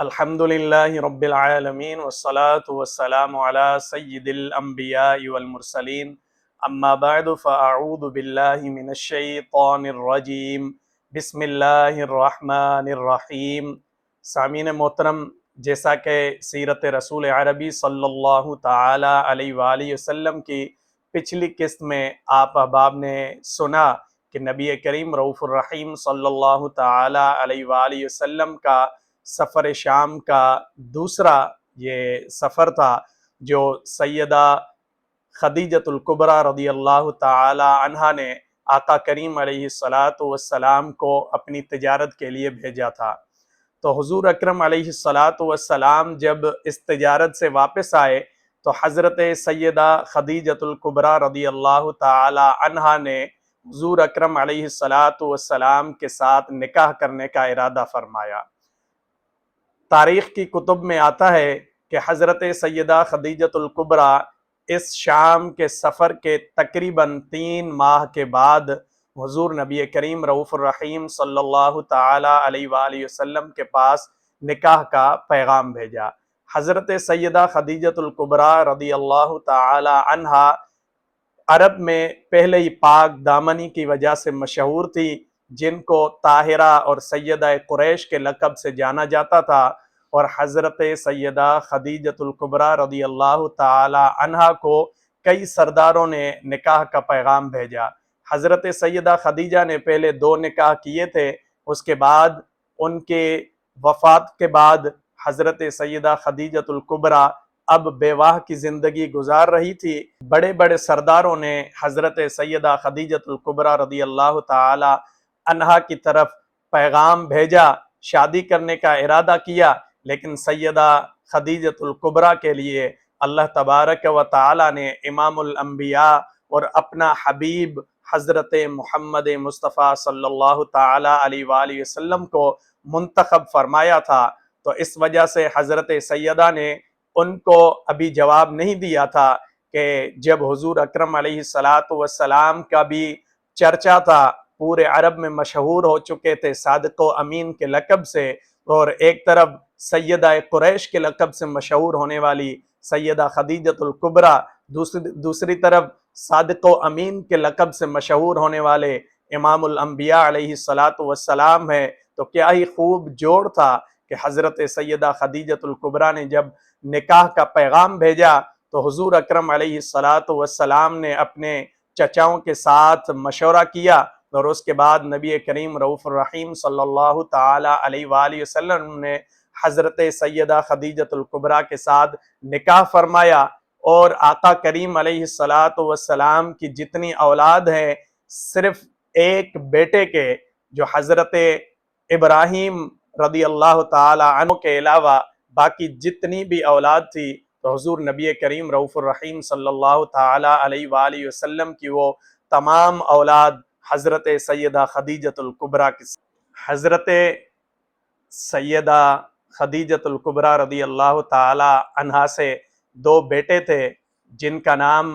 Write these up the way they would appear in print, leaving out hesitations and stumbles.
الحمدللہ رب العالمین والصلاة والسلام علی سید الانبیاء والمرسلین اما بعد فاعوذ باللہ من الشیطان الرجیم بسم اللہ الرحمن الرحیم۔ سامعین محترم، جیسا کہ سیرت رسول عربی صلی اللہ تعالی علیہ وآلہ وسلم کی پچھلی قسط میں آپ احباب نے سنا کہ نبی کریم رؤوف الرحیم صلی اللہ تعالی علیہ وآلہ وسلم کا سفر شام کا دوسرا یہ سفر تھا، جو سیدہ خدیجۃ الکبریٰ رضی اللہ تعالی عنہا نے آقا کریم علیہ السلام کو اپنی تجارت کے لیے بھیجا تھا۔ تو حضور اکرم علیہ السلام جب اس تجارت سے واپس آئے تو حضرت سیدہ خدیجۃ الکبریٰ رضی اللہ تعالی عنہا نے حضور اکرم علیہ السلام کے ساتھ نکاح کرنے کا ارادہ فرمایا۔ تاریخ کی کتب میں آتا ہے کہ حضرت سیدہ خدیجۃ الکبریٰ اس شام کے سفر کے تقریباً 3 ماہ کے بعد حضور نبی کریم رؤوف الرحیم صلی اللہ تعالی علیہ وآلہ وسلم کے پاس نکاح کا پیغام بھیجا۔ حضرت سیدہ خدیجۃ الکبریٰ رضی اللہ تعالی عنہا عرب میں پہلے ہی پاک دامنی کی وجہ سے مشہور تھی، جن کو طاہرہ اور سیدہ قریش کے لقب سے جانا جاتا تھا، اور حضرت سیدہ خدیجۃ الکبریٰ رضی اللہ تعالی عنہا کو کئی سرداروں نے نکاح کا پیغام بھیجا۔ حضرت سیدہ خدیجہ نے پہلے 2 نکاح کیے تھے، اس کے بعد ان کے وفات کے بعد حضرت سیدہ خدیجۃ الکبریٰ اب بیواہ کی زندگی گزار رہی تھی۔ بڑے بڑے سرداروں نے حضرت سیدہ خدیجۃ الکبریٰ رضی اللہ تعالی عنہا کی طرف پیغام بھیجا، شادی کرنے کا ارادہ کیا، لیکن سیدہ خدیجۃ الکبریٰ کے لیے اللہ تبارک و تعالی نے امام الانبیاء اور اپنا حبیب حضرت محمد مصطفیٰ صلی اللہ تعالی علیہ وآلہ وسلم کو منتخب فرمایا تھا۔ تو اس وجہ سے حضرت سیدہ نے ان کو ابھی جواب نہیں دیا تھا کہ جب حضور اکرم علیہ السلام کا بھی چرچا تھا، پورے عرب میں مشہور ہو چکے تھے صادق و امین کے لقب سے، اور ایک طرف سیدہ قریش کے لقب سے مشہور ہونے والی سیدہ خدیجۃ الکبریٰ، دوسری طرف صادق و امین کے لقب سے مشہور ہونے والے امام الانبیاء علیہ السلام ہے، تو کیا ہی خوب جوڑ تھا کہ حضرت سیدہ خدیجۃ الکبریٰ نے جب نکاح کا پیغام بھیجا تو حضور اکرم علیہ السلام نے اپنے چچاؤں کے ساتھ مشورہ کیا، اور اس کے بعد نبی کریم رؤوف الرحیم صلی اللہ تعالی علیہ وآلہ وسلم نے حضرت سیدہ خدیجۃ الکبریٰ کے ساتھ نکاح فرمایا، اور آقا کریم علیہ السلام کی جتنی اولاد ہیں، صرف ایک بیٹے کے جو حضرت ابراہیم رضی اللہ تعالی عنہ کے علاوہ باقی جتنی بھی اولاد تھی، تو حضور نبی کریم رؤوف الرحیم صلی اللہ تعالی علیہ وآلہ وسلم کی وہ تمام اولاد حضرت سیدہ خدیجۃ الکبریٰ کی۔ حضرت سیدہ خدیجۃ الکبریٰ رضی اللہ تعالی عنہا سے 2 بیٹے تھے، جن کا نام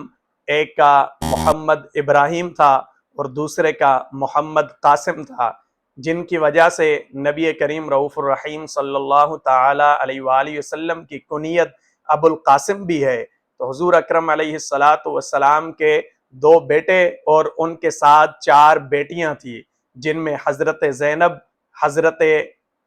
ایک کا محمد ابراہیم تھا اور دوسرے کا محمد قاسم تھا، جن کی وجہ سے نبی کریم رؤوف الرحیم صلی اللہ تعالی علیہ وآلہ وسلم کی کنیت ابو القاسم بھی ہے۔ تو حضور اکرم علیہ السلام کے 2 بیٹے اور ان کے ساتھ 4 بیٹیاں تھیں، جن میں حضرت زینب، حضرت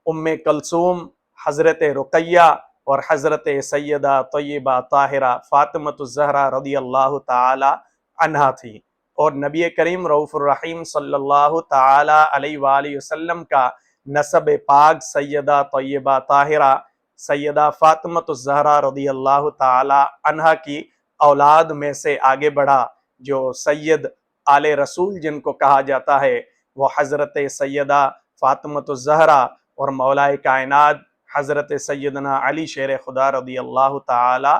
ام کلثوم، حضرت رقیہ اور حضرت سیدہ طیبہ طاہرہ فاطمۃ الزہرا رضی اللہ تعالی عنہا تھی۔ اور نبی کریم رؤوف الرحیم صلی اللہ تعالی علیہ وآلہ وسلم کا نسب پاک سیدہ طیبہ طاہرہ سیدہ فاطمۃ الزہرا رضی اللہ تعالی عنہا کی اولاد میں سے آگے بڑھا، جو سید آل رسول جن کو کہا جاتا ہے، وہ حضرت سیدہ فاطمۃ الزہرا اور مولا کائنات حضرت سیدنا علی شیر خدا رضی اللہ تعالی